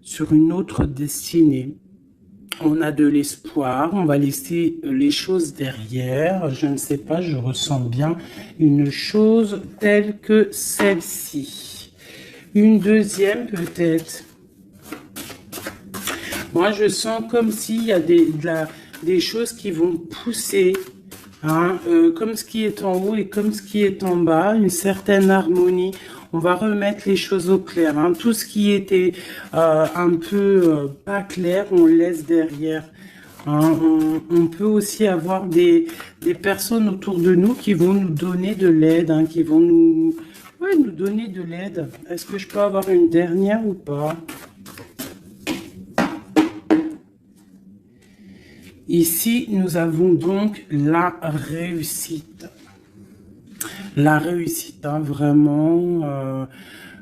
sur une autre destinée. On a de l'espoir, on va laisser les choses derrière. Je ne sais pas, je ressens bien une chose telle que celle-ci. Une deuxième peut-être. Moi, je sens comme s'il y a des choses qui vont pousser, hein, comme ce qui est en haut et comme ce qui est en bas, une certaine harmonie. On va remettre les choses au clair, hein. Tout ce qui était un peu pas clair, on laisse derrière. Hein. On peut aussi avoir des personnes autour de nous qui vont nous donner de l'aide, hein, qui vont nous donner de l'aide. Est-ce que je peux avoir une dernière ou pas? Ici, nous avons donc la réussite. La réussite, hein, vraiment,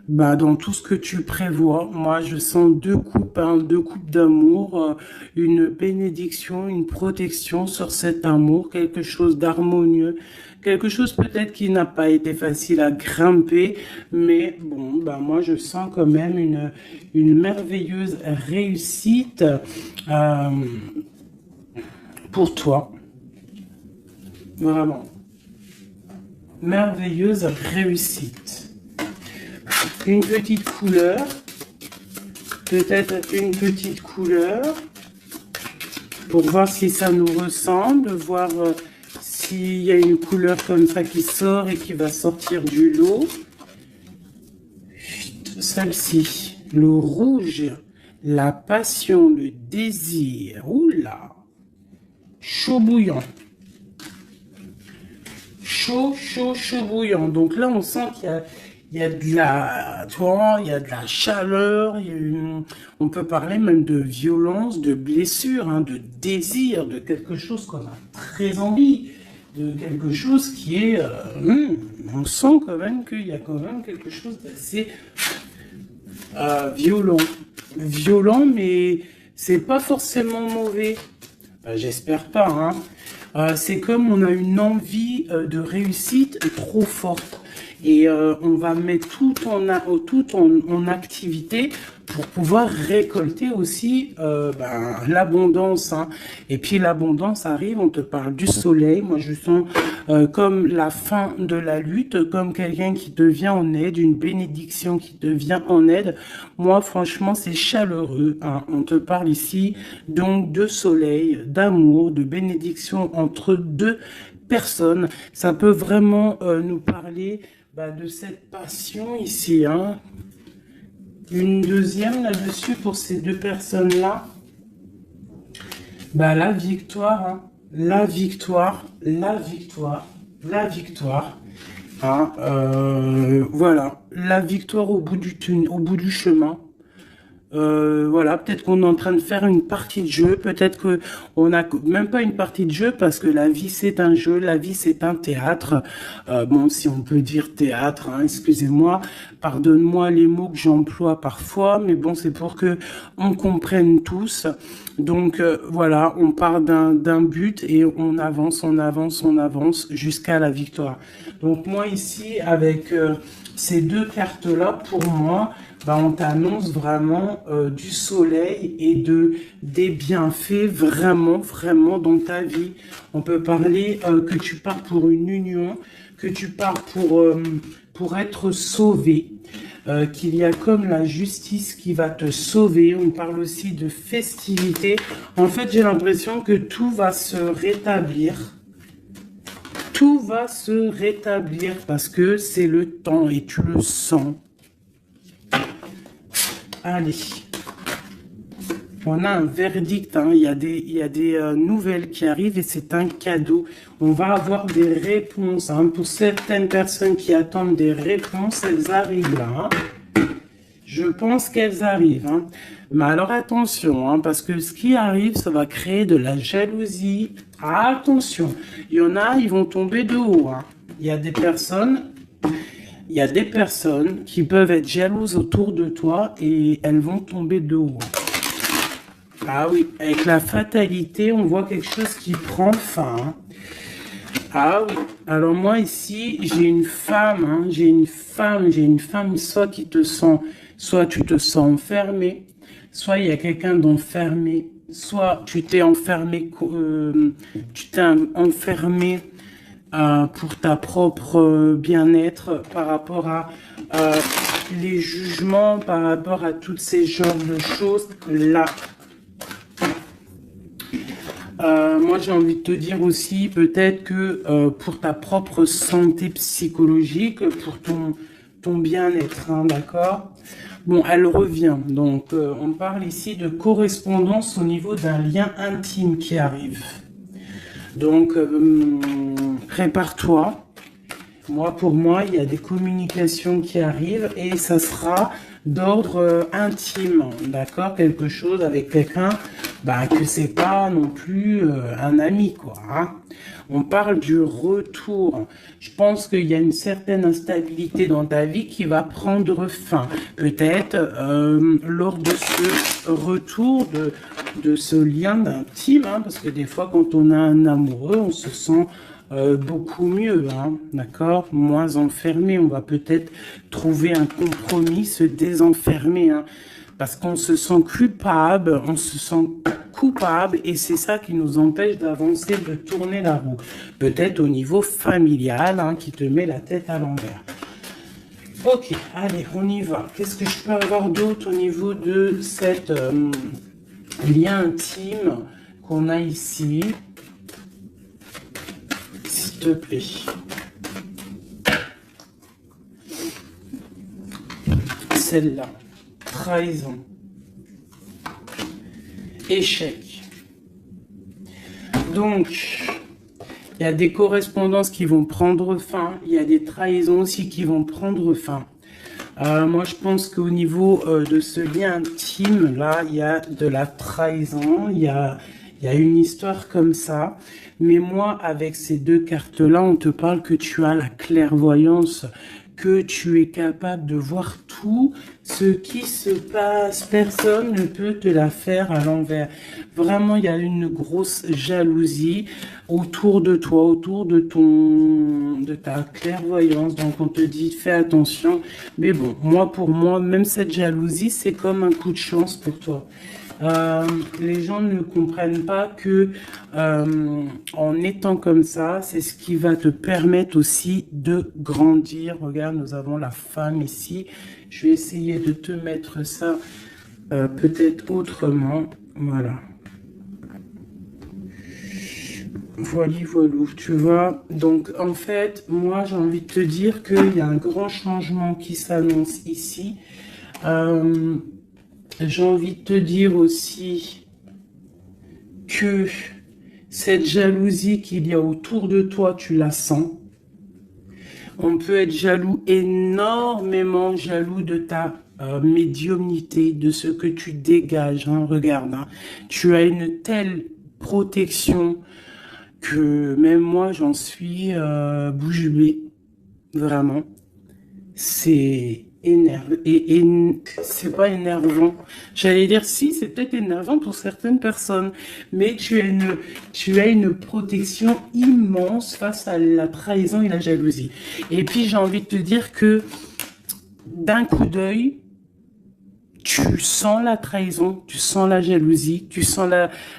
dans tout ce que tu prévois. Moi, je sens deux coupes, hein, deux coupes d'amour, une bénédiction, une protection sur cet amour, quelque chose d'harmonieux, quelque chose peut-être qui n'a pas été facile à grimper, mais bon, moi, je sens quand même une merveilleuse réussite pour toi. Vraiment. Merveilleuse réussite. Une petite couleur. Peut-être une petite couleur. Pour voir si ça nous ressemble. Voir s'il y a une couleur comme ça qui sort et qui va sortir du lot. Celle-ci. Le rouge. La passion, le désir. Oula. Chaud bouillant. Chaud bouillant. Donc là, on sent qu'il y a de la, tu vois, il y a de la chaleur. On peut parler même de violence, de blessure, hein, de désir, de quelque chose qu'on a très envie, de quelque chose qui est, on sent quand même qu'il y a quand même quelque chose d'assez violent. Violent, mais c'est pas forcément mauvais. J'espère pas, hein. C'est comme on a une envie de réussite trop forte et on va mettre tout en activité pour pouvoir récolter aussi l'abondance, hein. Et puis l'abondance arrive, on te parle du soleil. Moi je sens comme la fin de la lutte, comme quelqu'un qui devient en aide, une bénédiction qui devient en aide. Moi franchement c'est chaleureux, hein. On te parle ici donc de soleil, d'amour, de bénédiction entre deux personnes. Ça peut vraiment nous parler de cette passion ici, hein. Une deuxième là-dessus pour ces deux personnes-là. La victoire, hein. La victoire, la victoire, la victoire. Hein, voilà, la victoire au bout du chemin. Voilà, peut-être qu'on est en train de faire une partie de jeu, peut-être que on n'a même pas une partie de jeu parce que la vie c'est un jeu, la vie c'est un théâtre. Bon, si on peut dire théâtre, hein, excusez-moi, pardonne-moi les mots que j'emploie parfois, mais bon, c'est pour que on comprenne tous. Donc voilà, on part d'un but et on avance jusqu'à la victoire. Donc moi ici avec ces deux cartes-là, pour moi, on t'annonce vraiment du soleil et des bienfaits vraiment dans ta vie. On peut parler que tu pars pour une union, que tu pars pour être sauvé, qu'il y a comme la justice qui va te sauver. On parle aussi de festivité. En fait, j'ai l'impression que tout va se rétablir. Tout va se rétablir parce que c'est le temps et tu le sens. Allez, on a un verdict, hein. Il y a des nouvelles qui arrivent et c'est un cadeau. On va avoir des réponses, hein. Pour certaines personnes qui attendent des réponses, elles arrivent là, hein. Je pense qu'elles arrivent, hein. Mais alors attention, hein, parce que ce qui arrive, ça va créer de la jalousie. Attention, il y en a, ils vont tomber de haut, hein. Il y a des personnes qui peuvent être jalouses autour de toi et elles vont tomber de haut. Ah oui, avec la fatalité, on voit quelque chose qui prend fin, hein. Ah oui, alors moi ici, j'ai une femme, hein, j'ai une femme soit qui te sent soit tu te sens enfermé, soit il y a quelqu'un d'enfermé, soit tu t'es enfermé, pour ta propre bien-être par rapport à les jugements, par rapport à toutes ces genres de choses là. Moi, j'ai envie de te dire aussi, peut-être que pour ta propre santé psychologique, pour ton bien-être, hein, d'accord? Bon, elle revient. Donc, on parle ici de correspondance au niveau d'un lien intime qui arrive. Donc, prépare-toi. Pour moi, il y a des communications qui arrivent et ça sera d'ordre intime, d'accord? Quelque chose avec quelqu'un, que c'est pas non plus un ami, quoi. Hein. On parle du retour. Je pense qu'il y a une certaine instabilité dans ta vie qui va prendre fin. Peut-être lors de ce retour de ce lien intime, hein, parce que des fois, quand on a un amoureux, on se sent beaucoup mieux, hein, d'accord, moins enfermé. On va peut-être trouver un compromis, se désenfermer, hein, parce qu'on se sent coupable, et c'est ça qui nous empêche d'avancer, de tourner la roue. Peut-être au niveau familial, hein, qui te met la tête à l'envers. Ok, allez, on y va. Qu'est-ce que je peux avoir d'autre au niveau de cette lien intime qu'on a ici? S'il te plaît. Celle-là. Trahison. Échec. Donc, il y a des correspondances qui vont prendre fin. Il y a des trahisons aussi qui vont prendre fin. Moi, je pense qu'au niveau de ce lien intime, là, il y a de la trahison. Il y a une histoire comme ça. Mais moi, avec ces deux cartes-là, on te parle que tu as la clairvoyance, que tu es capable de voir tout ce qui se passe. Personne ne peut te la faire à l'envers. Vraiment, il y a une grosse jalousie autour de toi, autour de ta clairvoyance. Donc, on te dit, fais attention. Mais bon, pour moi, même cette jalousie, c'est comme un coup de chance pour toi. Les gens ne comprennent pas que en étant comme ça, c'est ce qui va te permettre aussi de grandir. Regarde, nous avons la femme ici. Je vais essayer de te mettre ça peut-être autrement. Voilà. Voilà, tu vois. Donc, en fait, moi, j'ai envie de te dire qu'il y a un grand changement qui s'annonce ici. J'ai envie de te dire aussi que cette jalousie qu'il y a autour de toi, tu la sens. On peut être jaloux, énormément jaloux de ta médiumnité, de ce que tu dégages. Hein. Regarde, hein. Tu as une telle protection que même moi, j'en suis bouche bée. Vraiment. C'est c'est pas énervant. J'allais dire si, c'est peut-être énervant pour certaines personnes, mais tu as une protection immense face à la trahison et la jalousie. Et puis j'ai envie de te dire que d'un coup d'œil, tu sens la trahison, tu sens la jalousie, tu sens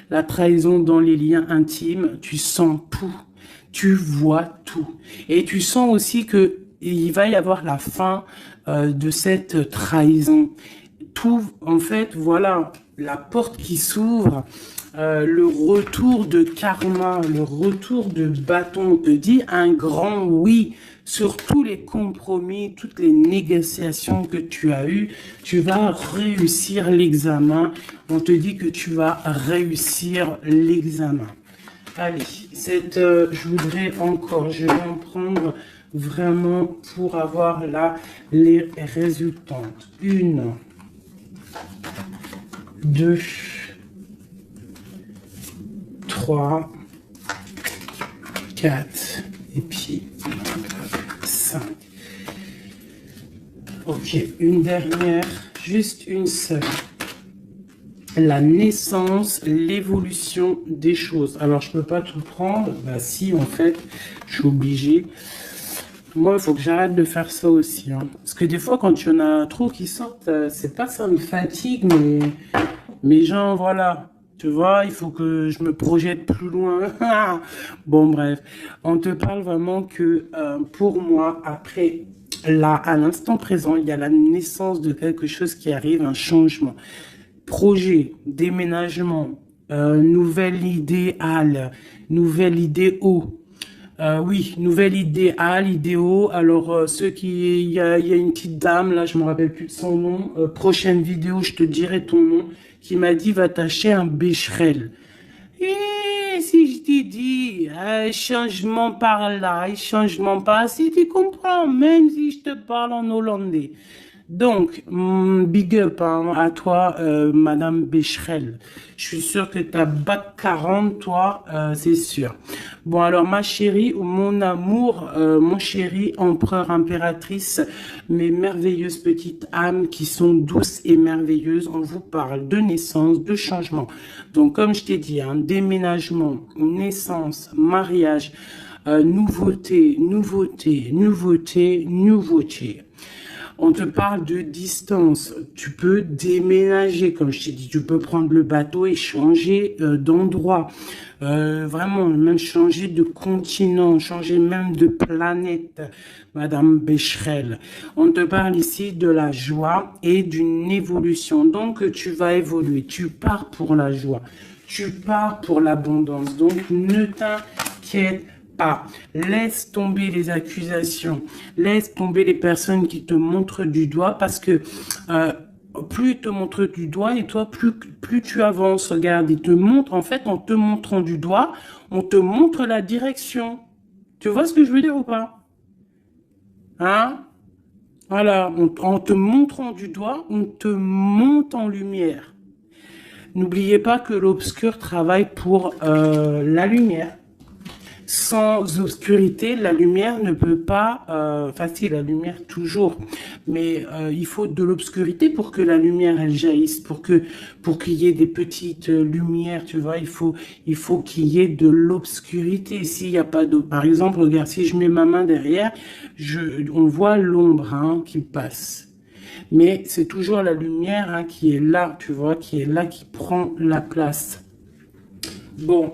la trahison dans les liens intimes, tu sens tout, tu vois tout. Et tu sens aussi que il va y avoir la fin de cette trahison. Tout, en fait, voilà, la porte qui s'ouvre, le retour de karma, le retour de bâton, on te dit un grand oui sur tous les compromis, toutes les négociations que tu as eues. Tu vas réussir l'examen. On te dit que tu vas réussir l'examen. Allez, je vais en prendre vraiment pour avoir là les résultantes. 1, 2, 3, 4 et puis 5. Ok, une dernière, juste une seule. La naissance, l'évolution des choses. Alors, je peux pas tout prendre. Bah si, en fait, je suis obligé. Moi, il faut que j'arrête de faire ça aussi, hein. Parce que des fois, quand il y en a trop qui sortent, c'est pas ça me fatigue, mais genre, voilà. Tu vois, il faut que je me projette plus loin. Bon, bref. On te parle vraiment que pour moi, après, là, à l'instant présent, il y a la naissance de quelque chose qui arrive, un changement. Projet, déménagement, nouvelle idéale, nouvelle idéo. Oui, nouvelle idéale, idéo. Alors, il y a une petite dame, là, je me rappelle plus de son nom. Prochaine vidéo, je te dirai ton nom, qui m'a dit, va t'acheter un bécherel. Et si je t'ai dit, changement par là, changement par là, si tu comprends, même si je te parle en hollandais. Donc, big up hein, à toi, Madame Becherel. Je suis sûr que t'as bac 40, toi, c'est sûr. Bon, alors, ma chérie, mon amour, mon chéri, empereur, impératrice, mes merveilleuses petites âmes qui sont douces et merveilleuses, on vous parle de naissance, de changement. Donc, comme je t'ai dit, un déménagement, naissance, mariage, nouveauté, nouveauté, nouveauté, nouveauté. On te parle de distance. Tu peux déménager, comme je t'ai dit. Tu peux prendre le bateau et changer d'endroit. Vraiment, même changer de continent, changer même de planète, Madame Becherel. On te parle ici de la joie et d'une évolution. Donc, tu vas évoluer. Tu pars pour la joie. Tu pars pour l'abondance. Donc, ne t'inquiète pas. Laisse tomber les accusations, laisse tomber les personnes qui te montrent du doigt parce que plus ils te montrent du doigt et toi, plus tu avances. Regarde, ils te montrent, en fait, en te montrant du doigt, on te montre la direction. Tu vois ce que je veux dire ou pas? Hein? Voilà, en te montrant du doigt, on te monte en lumière. N'oubliez pas que l'obscur travaille pour la lumière. Sans obscurité, la lumière ne peut pas, enfin si, la lumière toujours, mais il faut de l'obscurité pour que la lumière elle jaillisse, pour qu'il y ait des petites lumières, tu vois, il faut qu'il y ait de l'obscurité. S'il n'y a pas d'eau, par exemple, regarde, si je mets ma main derrière, on voit l'ombre hein, qui passe. Mais c'est toujours la lumière hein, qui est là, tu vois, qui est là, qui prend la place. Bon.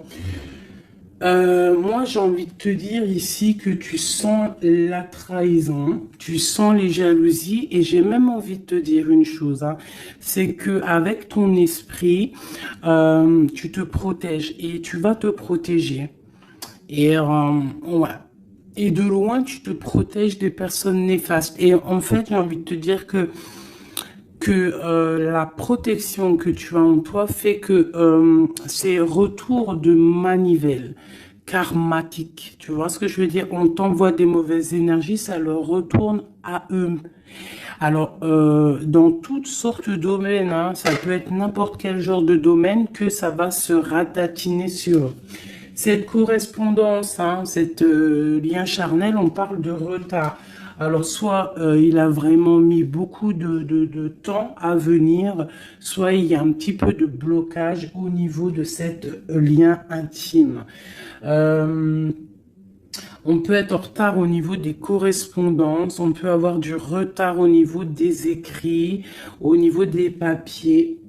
Moi, j'ai envie de te dire ici que tu sens la trahison, tu sens les jalousies et j'ai même envie de te dire une chose, hein, c'est que avec ton esprit, tu te protèges et tu vas te protéger. Et ouais. Et de loin, tu te protèges des personnes néfastes. Et en fait, j'ai envie de te dire que la protection que tu as en toi fait que c'est retour de manivelle karmatique. Tu vois ce que je veux dire? On t'envoie des mauvaises énergies, ça leur retourne à eux. Alors, dans toutes sortes de domaines, hein, ça peut être n'importe quel genre de domaine que ça va se ratatiner sur eux. Cette correspondance, hein, cette lien charnel, on parle de retard. Alors, soit il a vraiment mis beaucoup de temps à venir, soit il y a un petit peu de blocage au niveau de cet lien intime. On peut être en retard au niveau des correspondances, on peut avoir du retard au niveau des écrits, au niveau des papiers.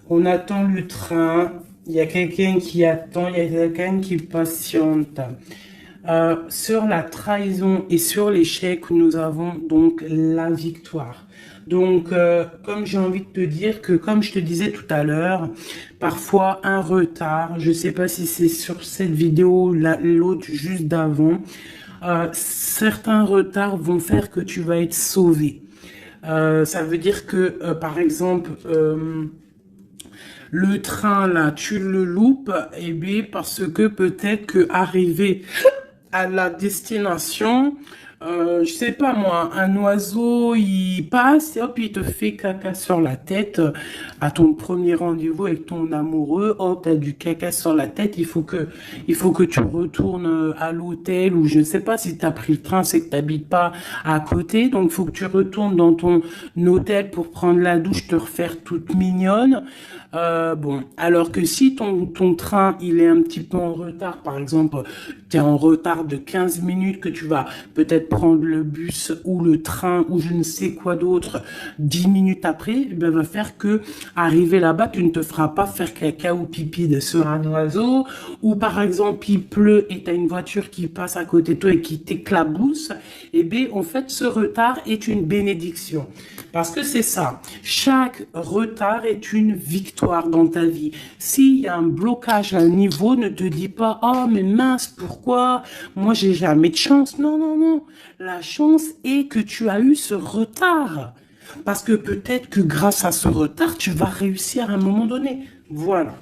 On attend le train, il y a quelqu'un qui attend, il y a quelqu'un qui patiente. Sur la trahison et sur l'échec, nous avons donc la victoire. Donc, comme j'ai envie de te dire que, comme je te disais tout à l'heure, parfois un retard, je ne sais pas si c'est sur cette vidéo, l'autre juste d'avant, certains retards vont faire que tu vas être sauvé. Ça veut dire que, par exemple, le train là, tu le loupes, et bien parce que peut-être que arrivé à la destination, je sais pas moi, un oiseau, il passe et hop, il te fait caca sur la tête à ton premier rendez-vous avec ton amoureux. Hop, t'as du caca sur la tête, il faut que tu retournes à l'hôtel ou je ne sais pas si t'as pris le train, c'est que t'habites pas à côté, donc il faut que tu retournes dans ton hôtel pour prendre la douche, te refaire toute mignonne. Bon, alors que si ton train il est un petit peu en retard, par exemple tu es en retard de 15 minutes, que tu vas peut-être prendre le bus ou le train ou je ne sais quoi d'autre 10 minutes après, eh ben, va faire que arriver là-bas, tu ne te feras pas faire caca ou pipi sur un oiseau, ou par exemple il pleut et tu as une voiture qui passe à côté de toi et qui t'éclabousse. Eh bien en fait ce retard est une bénédiction, parce que c'est ça, chaque retard est une victoire dans ta vie. S'il y a un blocage à un niveau, ne te dis pas « Oh, mais mince, pourquoi? Moi, j'ai jamais de chance. » Non, non, non. La chance est que tu as eu ce retard. Parce que peut-être que grâce à ce retard, tu vas réussir à un moment donné. Voilà.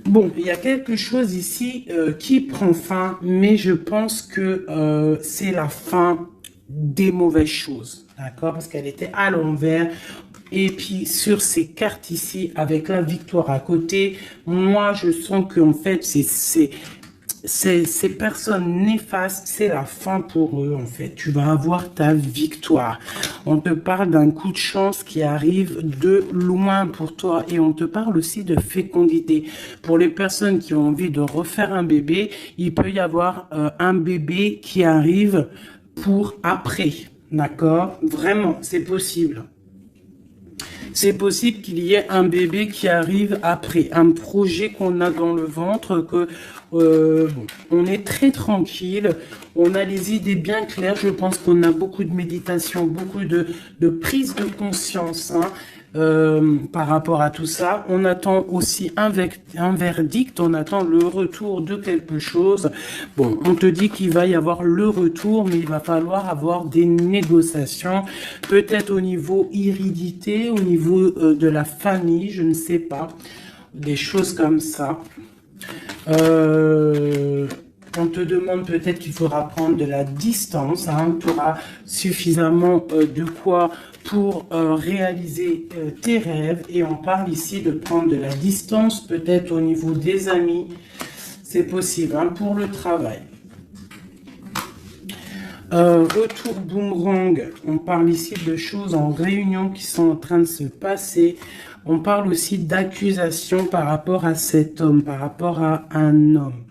Bon, il y a quelque chose ici qui prend fin, mais je pense que c'est la fin des mauvaises choses. D'accord? Parce qu'elle était à l'envers. Et puis sur ces cartes ici, avec la victoire à côté, moi je sens qu'en fait ces personnes néfastes, c'est la fin pour eux en fait. Tu vas avoir ta victoire. On te parle d'un coup de chance qui arrive de loin pour toi, et on te parle aussi de fécondité. Pour les personnes qui ont envie de refaire un bébé, il peut y avoir un bébé qui arrive pour après. D'accord? Vraiment, c'est possible. C'est possible qu'il y ait un bébé qui arrive après, un projet qu'on a dans le ventre, que on est très tranquille, on a les idées bien claires. Je pense qu'on a beaucoup de méditation, beaucoup de prise de conscience par rapport à tout ça. On attend aussi un verdict, on attend le retour de quelque chose. Bon, on te dit qu'il va y avoir le retour, mais il va falloir avoir des négociations, peut-être au niveau hérédité, au niveau de la famille, je ne sais pas, des choses comme ça. On te demande peut-être qu'il faudra prendre de la distance, tu auras suffisamment de quoi pour réaliser tes rêves, et on parle ici de prendre de la distance, peut-être au niveau des amis, c'est possible, pour le travail. Retour boomerang, on parle ici de choses en réunion qui sont en train de se passer. On parle aussi d'accusations par rapport à cet homme, par rapport à un homme.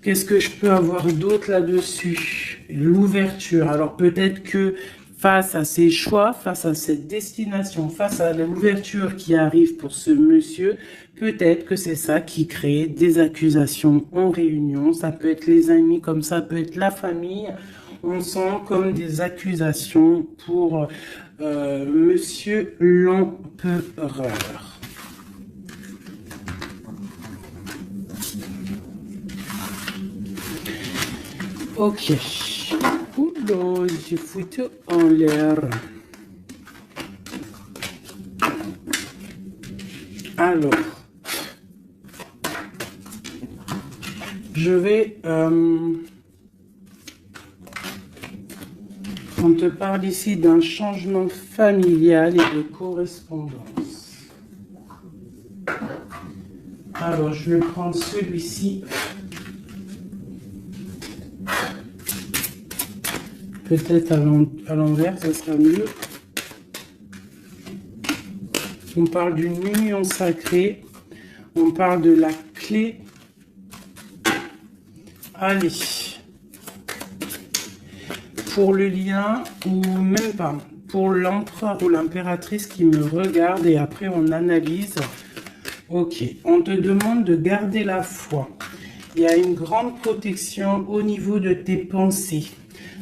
Qu'est-ce que je peux avoir d'autre là-dessus? L'ouverture. Alors peut-être que face à ces choix, face à cette destination, face à l'ouverture qui arrive pour ce monsieur, peut-être que c'est ça qui crée des accusations en réunion. Ça peut être les amis, comme ça peut être la famille. On sent comme des accusations pour monsieur l'empereur. Ok. Oula, j'ai foutu en l'air. Alors, je vais... on te parle ici d'un changement familial et de correspondance. Alors, je vais prendre celui-ci. Peut-être à l'envers, ça sera mieux. On parle d'une union sacrée. On parle de la clé. Allez. Pour le lien, ou même pas. Pour l'empereur ou l'impératrice qui me regarde, et après on analyse. Ok. On te demande de garder la foi. Il y a une grande protection au niveau de tes pensées.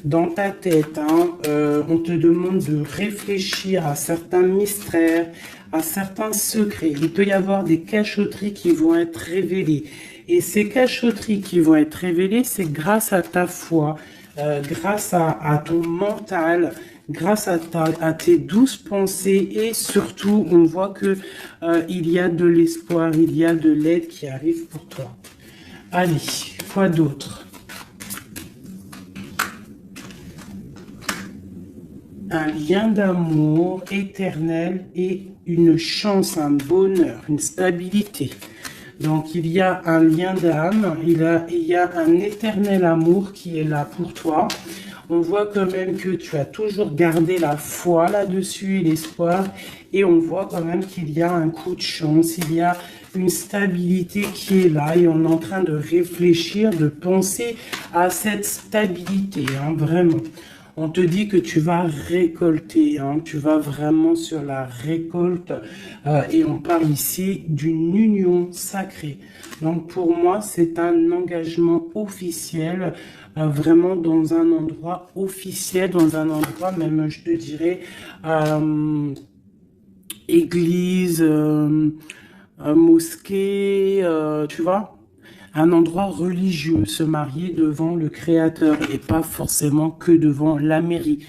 Dans ta tête, on te demande de réfléchir à certains mystères, à certains secrets. Il peut y avoir des cachotteries qui vont être révélées. Et ces cachotteries qui vont être révélées, c'est grâce à ta foi, grâce à ton mental, grâce à tes douces pensées, et surtout, on voit que il y a de l'espoir, il y a de l'aide qui arrive pour toi. Allez, quoi d'autre? Un lien d'amour éternel et une chance, un bonheur, une stabilité. Donc il y a un lien d'âme, il y a un éternel amour qui est là pour toi. On voit quand même que tu as toujours gardé la foi là-dessus et l'espoir. Et on voit quand même qu'il y a un coup de chance, il y a une stabilité qui est là. Et on est en train de réfléchir, de penser à cette stabilité, hein, vraiment. On te dit que tu vas récolter, hein, tu vas vraiment sur la récolte et on parle ici d'une union sacrée. Donc pour moi, c'est un engagement officiel, vraiment dans un endroit officiel, dans un endroit même, je te dirais, église, mosquée, tu vois, un endroit religieux, se marier devant le Créateur et pas forcément que devant la mairie.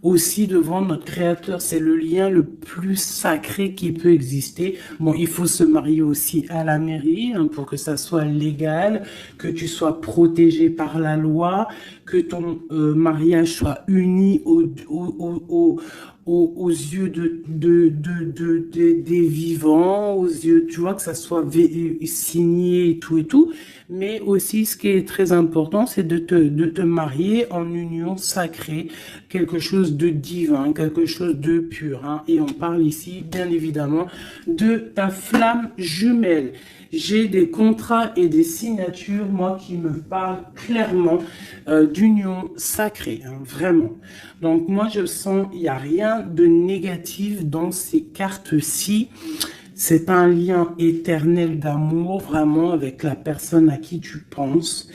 Aussi devant notre Créateur, c'est le lien le plus sacré qui peut exister. Bon, il faut se marier aussi à la mairie hein, pour que ça soit légal, que tu sois protégé par la loi, que ton mariage soit uni aux yeux des vivants, aux yeux, tu vois, que ça soit signé et tout. Mais aussi, ce qui est très important, c'est de te marier en union sacrée, quelque chose de divin, quelque chose de pur. Hein. Et on parle ici, bien évidemment, de ta flamme jumelle. J'ai des contrats et des signatures, moi, qui me parlent clairement d'union sacrée, hein, vraiment. Donc, moi, je sens, il n'y a rien de négatif dans ces cartes-ci. C'est un lien éternel d'amour, vraiment, avec la personne à qui tu penses.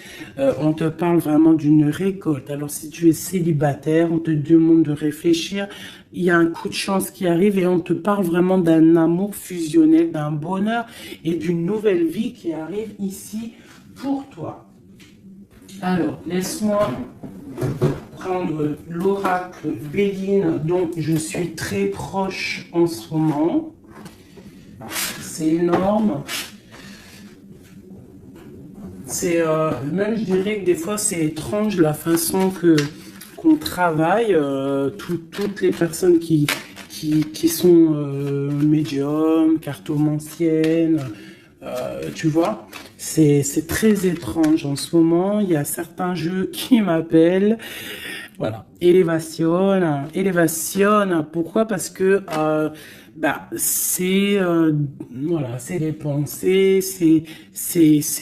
On te parle vraiment d'une récolte. Alors, si tu es célibataire, on te demande de réfléchir. Il y a un coup de chance qui arrive et on te parle vraiment d'un amour fusionnel, d'un bonheur et d'une nouvelle vie qui arrive ici pour toi. Alors, laisse-moi prendre l'oracle Béline dont je suis très proche en ce moment. C'est énorme. C'est même je dirais que des fois c'est étrange la façon qu'on travaille. Toutes les personnes qui sont médiums, cartomanciennes, tu vois, c'est très étrange en ce moment. Il y a certains jeux qui m'appellent. Voilà, élévation. Pourquoi? Parce que c'est voilà, c'est les pensées, c'est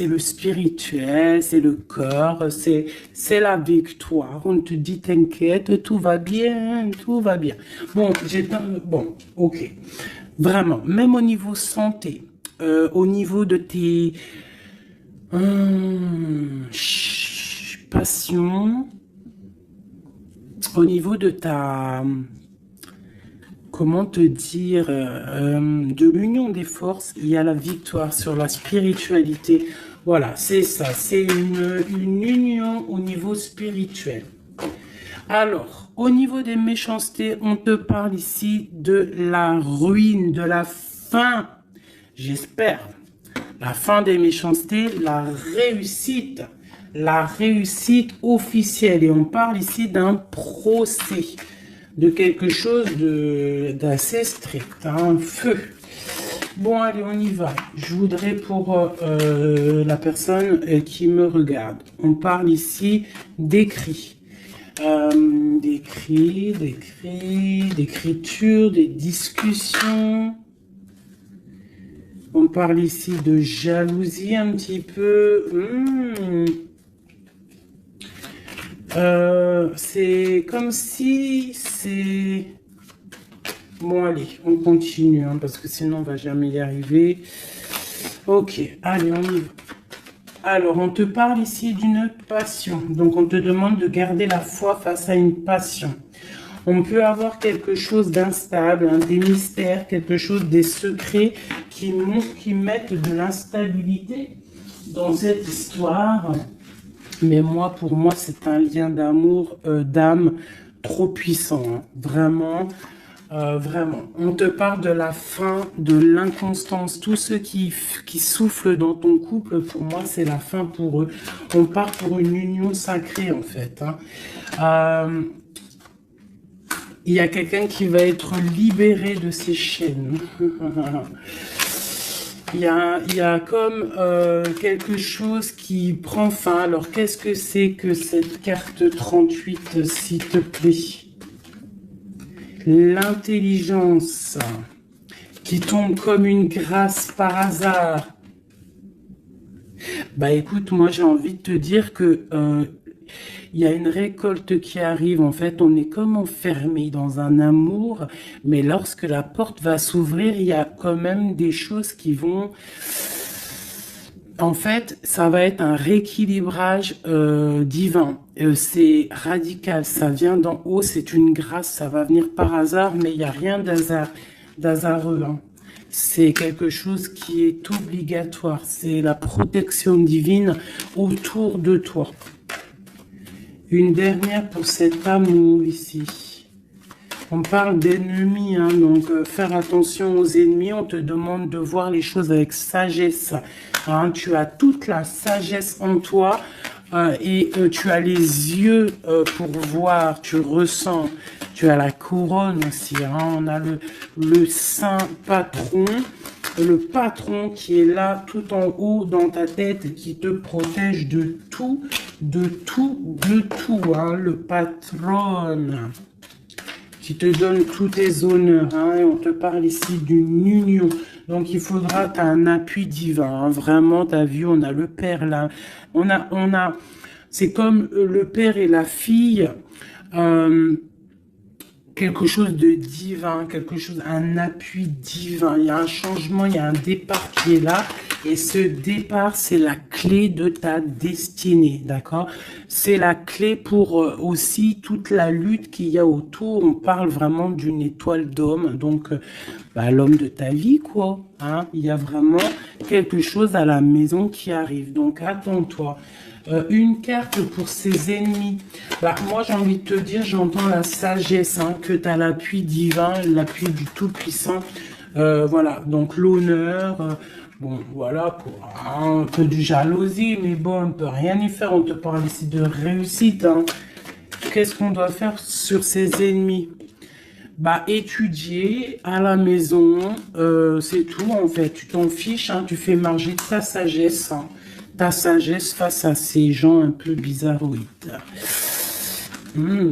le spirituel, c'est le corps, c'est la victoire. On te dit t'inquiète, tout va bien, tout va bien. Bon, bon, ok, vraiment, même au niveau santé, au niveau de tes passions. Au niveau de ta, comment te dire, de l'union des forces, il y a la victoire sur la spiritualité. Voilà, c'est ça, c'est une union au niveau spirituel. Alors, au niveau des méchancetés, on te parle ici de la ruine, de la fin, j'espère. La fin des méchancetés, la réussite officielle. Et on parle ici d'un procès, de quelque chose d'assez strict, un feu. Bon, allez, on y va. Je voudrais pour la personne qui me regarde, on parle ici d'écrit. D'écriture, des discussions. On parle ici de jalousie un petit peu. C'est comme si c'est... Bon, allez, on continue, hein, parce que sinon on va jamais y arriver. Ok, allez, on y va. Alors, on te parle ici d'une passion. Donc, on te demande de garder la foi face à une passion. On peut avoir quelque chose d'instable, hein, des mystères, quelque chose, des secrets qui mettent de l'instabilité dans cette histoire. Mais moi, pour moi, c'est un lien d'amour, d'âme trop puissant. Hein. Vraiment, vraiment. On te parle de la fin, de l'inconstance. Tous ceux qui soufflent dans ton couple, pour moi, c'est la fin pour eux. On part pour une union sacrée, en fait. Hein. Il y a quelqu'un qui va être libéré de ses chaînes. il y a comme quelque chose qui prend fin. Alors, qu'est-ce que c'est que cette carte 38, s'il te plaît? L'intelligence qui tombe comme une grâce par hasard. Bah écoute, moi j'ai envie de te dire que il y a une récolte qui arrive. En fait, on est comme enfermé dans un amour, mais lorsque la porte va s'ouvrir, il y a quand même des choses qui vont... En fait, ça va être un rééquilibrage divin. C'est radical, ça vient d'en haut, c'est une grâce, ça va venir par hasard, mais il n'y a rien d'hasardeux, hein. C'est quelque chose qui est obligatoire, c'est la protection divine autour de toi. Une dernière pour cet amour ici. On parle d'ennemis, hein, donc faire attention aux ennemis. On te demande de voir les choses avec sagesse. Hein, tu as toute la sagesse en toi et tu as les yeux pour voir, tu ressens. Tu as la couronne aussi. Hein, on a le saint patron. Le patron qui est là tout en haut dans ta tête, qui te protège de tout, hein, le patron, qui te donne tous tes honneurs, hein, et on te parle ici d'une union. Donc il faudra, tu as un appui divin, hein, vraiment, tu as vu, on a le père là, c'est comme le père et la fille, quelque chose de divin, quelque chose, un appui divin. Il y a un changement, il y a un départ qui est là. Et ce départ, c'est la clé de ta destinée, d'accord? C'est la clé pour aussi toute la lutte qu'il y a autour. On parle vraiment d'une étoile d'homme, donc l'homme de ta vie, quoi. Hein? Il y a vraiment quelque chose à la maison qui arrive, donc attends-toi. Une carte pour ses ennemis. Moi, j'ai envie de te dire, j'entends la sagesse, hein, que tu as l'appui divin, l'appui du Tout-Puissant. Voilà, donc l'honneur, bon, voilà, un peu de jalousie, mais bon, on ne peut rien y faire. On te parle ici de réussite. Hein. Qu'est-ce qu'on doit faire sur ses ennemis? Étudier à la maison, c'est tout, en fait. Tu t'en fiches, hein, tu fais marger ta sagesse, hein. Ta sagesse face à ces gens un peu bizarroïdes.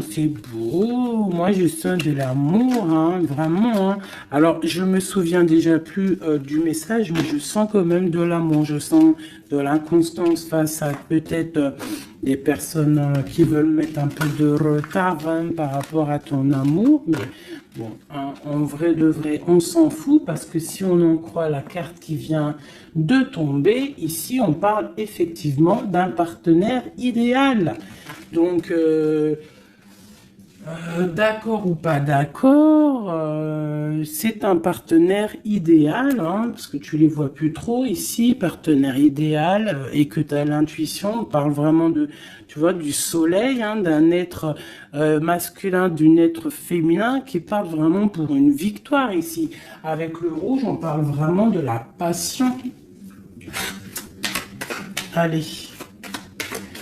C'est beau, moi je sens de l'amour, hein, vraiment. Hein. Alors je me souviens déjà plus du message, mais je sens quand même de l'amour, je sens de l'inconstance face à peut-être des personnes qui veulent mettre un peu de retard, hein, par rapport à ton amour. Mais bon, hein, en vrai de vrai, on s'en fout parce que si on en croit la carte qui vient de tomber, ici on parle effectivement d'un partenaire idéal. Donc, d'accord ou pas d'accord, c'est un partenaire idéal, hein, parce que tu les vois plus trop ici, partenaire idéal, et que tu as l'intuition, on parle vraiment de, tu vois, du soleil, hein, d'un être masculin, d'un être féminin, qui parle vraiment pour une victoire ici. Avec le rouge, on parle vraiment de la passion. Allez.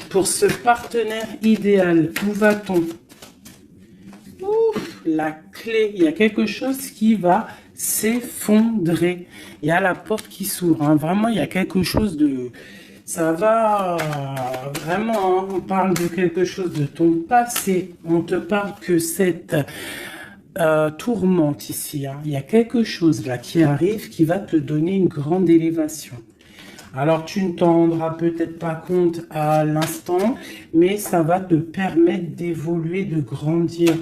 Pour ce partenaire idéal, où va-t-on? La clé, il y a quelque chose qui va s'effondrer. Il y a la porte qui s'ouvre. Hein. Vraiment, il y a quelque chose de... Ça va vraiment, hein, on parle de quelque chose de ton passé. On te parle que cette tourmente ici, hein, il y a quelque chose là qui arrive qui va te donner une grande élévation. Alors, tu ne t'en rendras peut-être pas compte à l'instant, mais ça va te permettre d'évoluer, de grandir.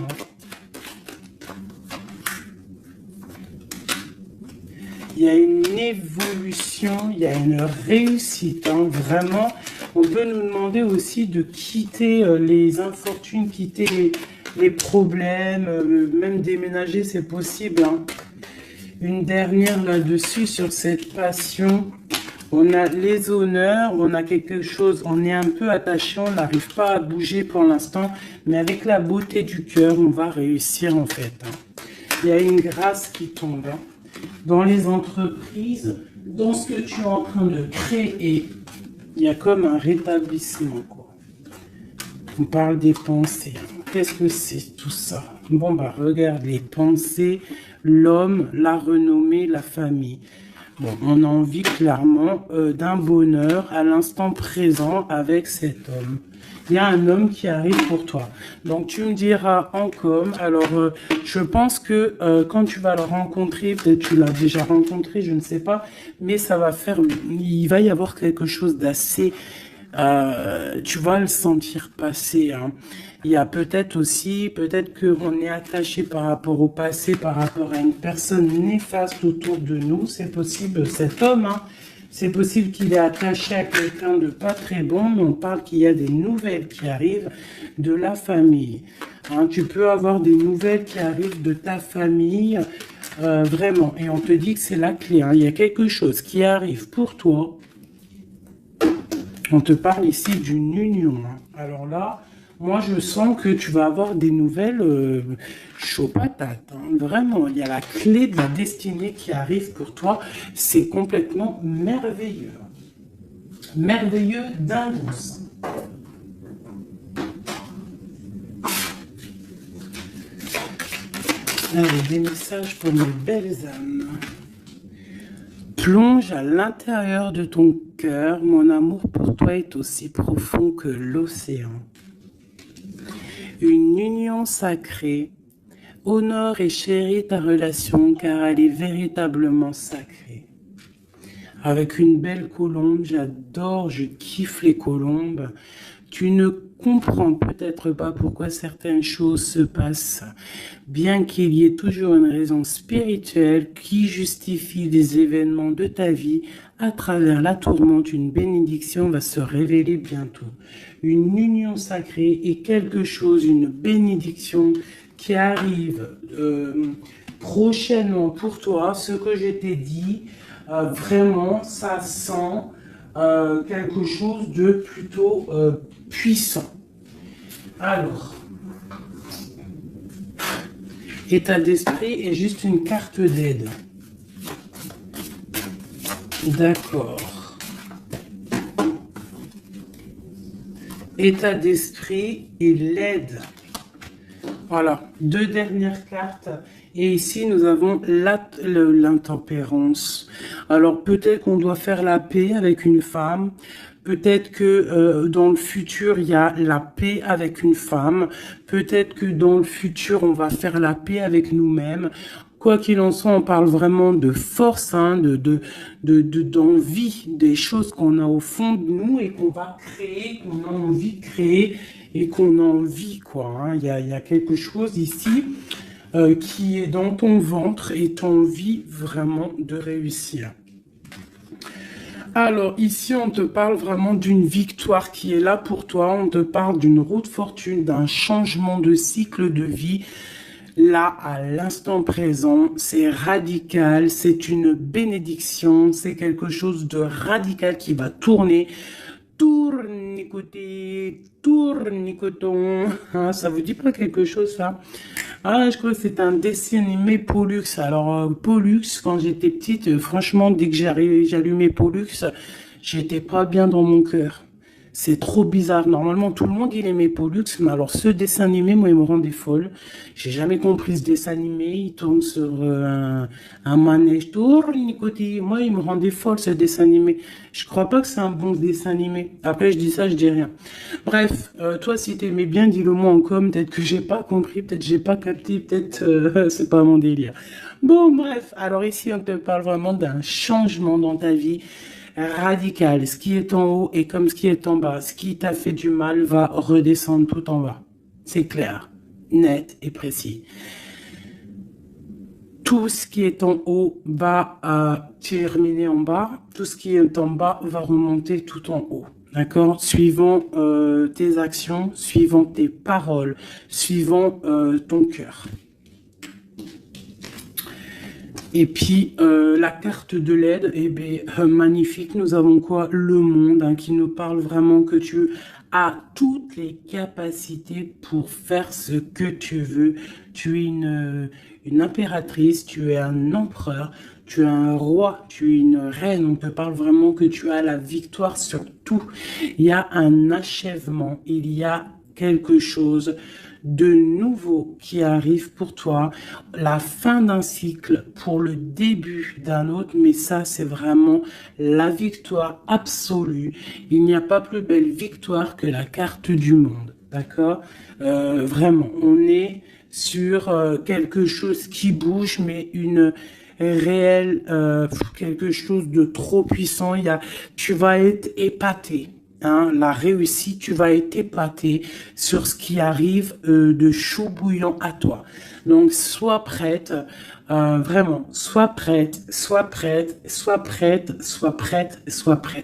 Il y a une évolution, il y a une réussite. Hein, vraiment, on peut nous demander aussi de quitter les infortunes, quitter les problèmes, même déménager, c'est possible. Hein. Une dernière là-dessus sur cette passion. On a les honneurs, on a quelque chose, on est un peu attaché, on n'arrive pas à bouger pour l'instant, mais avec la beauté du cœur, on va réussir en fait. Hein. Il y a une grâce qui tombe. Hein. Dans les entreprises, dans ce que tu es en train de créer, il y a comme un rétablissement, quoi. On parle des pensées. Qu'est-ce que c'est tout ça? Bon, regarde, les pensées, l'homme, la renommée, la famille. Bon, on a envie clairement d'un bonheur à l'instant présent avec cet homme. Il y a un homme qui arrive pour toi. Donc tu me diras en com. Alors je pense que quand tu vas le rencontrer, peut-être tu l'as déjà rencontré, je ne sais pas, mais ça va faire, il va y avoir quelque chose d'assez, tu vas le sentir passer, hein. Il y a peut-être aussi, peut-être qu'on est attaché par rapport au passé, par rapport à une personne néfaste autour de nous. C'est possible, cet homme, hein. C'est possible qu'il est attaché à quelqu'un de pas très bon, mais on parle qu'il y a des nouvelles qui arrivent de la famille. Hein, tu peux avoir des nouvelles qui arrivent de ta famille, vraiment. Et on te dit que c'est la clé, hein. Il y a quelque chose qui arrive pour toi. On te parle ici d'une union, hein. Alors là, moi je sens que tu vas avoir des nouvelles chaud patate, hein. Vraiment, il y a la clé de la destinée qui arrive pour toi. C'est complètement merveilleux. Merveilleux d'avance. Allez, des messages pour mes belles âmes. Plonge à l'intérieur de ton cœur. Mon amour pour toi est aussi profond que l'océan. Une union sacrée. Honore et chéris ta relation car elle est véritablement sacrée. Avec une belle colombe, j'adore, je kiffe les colombes. Tu ne comprends peut-être pas pourquoi certaines choses se passent, bien qu'il y ait toujours une raison spirituelle qui justifie les événements de ta vie. À travers la tourmente, une bénédiction va se révéler bientôt. Une union sacrée est quelque chose, une bénédiction qui arrive prochainement pour toi. Ce que je t'ai dit, vraiment, ça sent quelque chose de plutôt puissant. Alors, état d'esprit est juste une carte d'aide. D'accord. État d'esprit et l'aide. Voilà, deux dernières cartes. Et ici, nous avons l'intempérance. Alors, peut-être qu'on doit faire la paix avec une femme. Peut-être que dans le futur, il y a la paix avec une femme. Peut-être que dans le futur, on va faire la paix avec nous-mêmes. Quoi qu'il en soit, on parle vraiment de force, hein, d'envie, des choses qu'on a au fond de nous et qu'on va créer, qu'on a envie de créer et qu'on a envie, quoi. Hein. Il y a quelque chose ici qui est dans ton ventre et tu as envie vraiment de réussir. Alors, ici, on te parle vraiment d'une victoire qui est là pour toi. On te parle d'une roue de fortune, d'un changement de cycle de vie. Là, à l'instant présent, c'est radical, c'est une bénédiction, c'est quelque chose de radical qui va tourner. Tournicoté, tournicoton. Ah, ça vous dit pas quelque chose, ça? Ah, je crois que c'est un dessin animé Pollux. Alors, Pollux, quand j'étais petite, franchement, dès que j'allumais Pollux, j'étais pas bien dans mon cœur. C'est trop bizarre. Normalement, tout le monde, il aimait Pollux, mais alors ce dessin animé, moi, il me rendait folle. J'ai jamais compris ce dessin animé. Il tourne sur un manège. Tournicoté. Moi, il me rendait folle, ce dessin animé. Je crois pas que c'est un bon dessin animé. Après, je dis ça, je dis rien. Bref, toi, si t'aimais bien, dis-le moi en com. Peut-être que j'ai pas compris, peut-être j'ai pas capté, peut-être c'est pas mon délire. Bon, bref. Alors ici, on te parle vraiment d'un changement dans ta vie radical. Ce qui est en haut est comme ce qui est en bas. Ce qui t'a fait du mal va redescendre tout en bas. C'est clair, net et précis. Tout ce qui est en haut va terminer en bas. Tout ce qui est en bas va remonter tout en haut. D'accord? Suivant tes actions, suivant tes paroles, suivant ton cœur. Et puis, la carte de l'aide, eh bien, magnifique. Nous avons quoi? Le monde, hein, qui nous parle vraiment que tu as toutes les capacités pour faire ce que tu veux. Tu es une impératrice, tu es un empereur, tu es un roi, tu es une reine. On te parle vraiment que tu as la victoire sur tout. Il y a un achèvement, il y a quelque chose de nouveau qui arrive pour toi, la fin d'un cycle pour le début d'un autre, mais ça, c'est vraiment la victoire absolue. Il n'y a pas plus belle victoire que la carte du monde, d'accord? Vraiment, on est sur quelque chose qui bouge, mais une réelle, quelque chose de trop puissant. Tu vas être épaté. Hein, la réussite, tu vas être épaté sur ce qui arrive de chaud bouillant à toi. Donc, sois prête, vraiment, sois prête, sois prête, sois prête, sois prête, sois prête.